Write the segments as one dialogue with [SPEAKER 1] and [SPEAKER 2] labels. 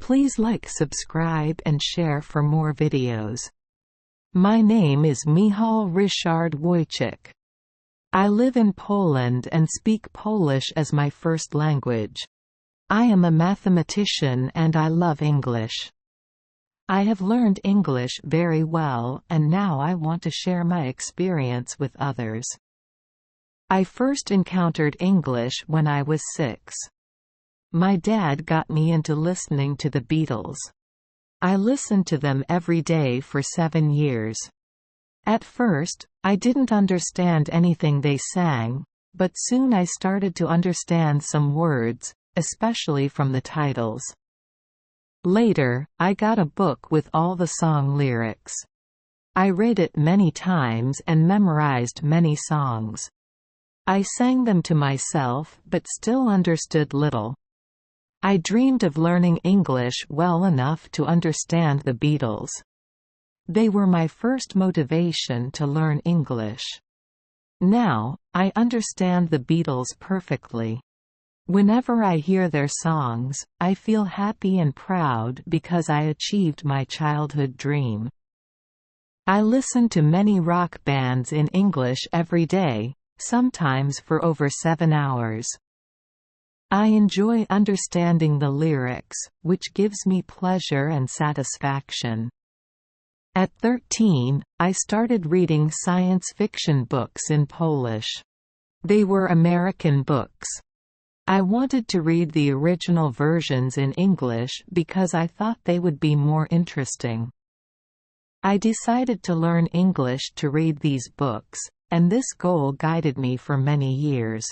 [SPEAKER 1] Please like, subscribe and share for more videos. My name is Michal Ryszard Wojcik. I live in Poland and speak Polish as my first language. I am a mathematician and I love English. I have learned English very well and now I want to share my experience with others. I first encountered English when I was 6. My dad got me into listening to the Beatles. I listened to them every day for 7 years. At first, I didn't understand anything they sang, but soon I started to understand some words, especially from the titles. Later, I got a book with all the song lyrics. I read it many times and memorized many songs. I sang them to myself but still understood little. I dreamed of learning English well enough to understand the Beatles. They were my first motivation to learn English. Now, I understand the Beatles perfectly. Whenever I hear their songs, I feel happy and proud because I achieved my childhood dream. I listen to many rock bands in English every day, sometimes for over 7 hours. I enjoy understanding the lyrics, which gives me pleasure and satisfaction. At 13, I started reading science fiction books in Polish. They were American books. I wanted to read the original versions in English because I thought they would be more interesting. I decided to learn English to read these books, and this goal guided me for many years.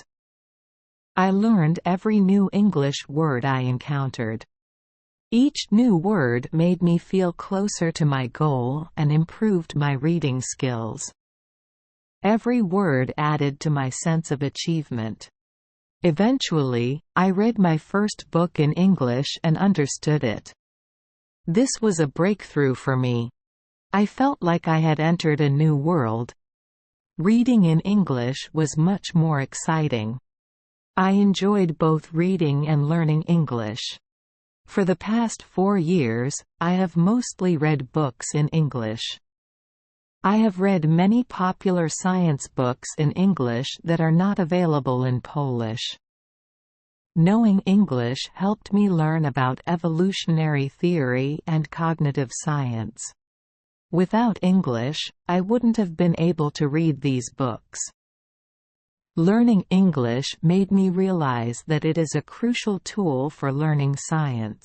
[SPEAKER 1] I learned every new English word I encountered. Each new word made me feel closer to my goal and improved my reading skills. Every word added to my sense of achievement. Eventually, I read my first book in English and understood it. This was a breakthrough for me. I felt like I had entered a new world. Reading in English was much more exciting. I enjoyed both reading and learning English. For the past 4 years, I have mostly read books in English. I have read many popular science books in English that are not available in Polish. Knowing English helped me learn about evolutionary theory and cognitive science. Without English, I wouldn't have been able to read these books. Learning English made me realize that it is a crucial tool for learning science.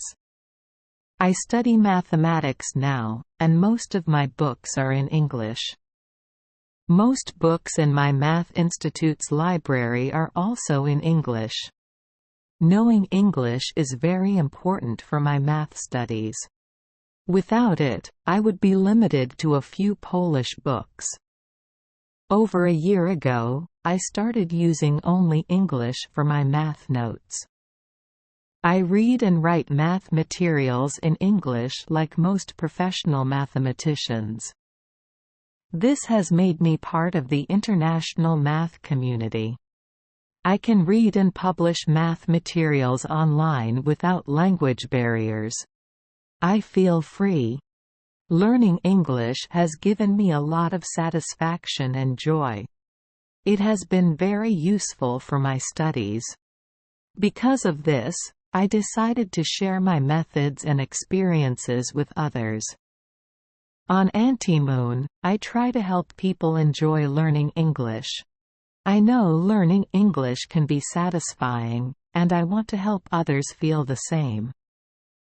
[SPEAKER 1] I study mathematics now, and most of my books are in English. Most books in my Math Institute's library are also in English. Knowing English is very important for my math studies. Without it, I would be limited to a few Polish books. Over a year ago, I started using only English for my math notes. I read and write math materials in English like most professional mathematicians. This has made me part of the international math community. I can read and publish math materials online without language barriers. I feel free. Learning English has given me a lot of satisfaction and joy. It has been very useful for my studies. Because of this, I decided to share my methods and experiences with others. On Antimoon, I try to help people enjoy learning English. I know learning English can be satisfying, and I want to help others feel the same.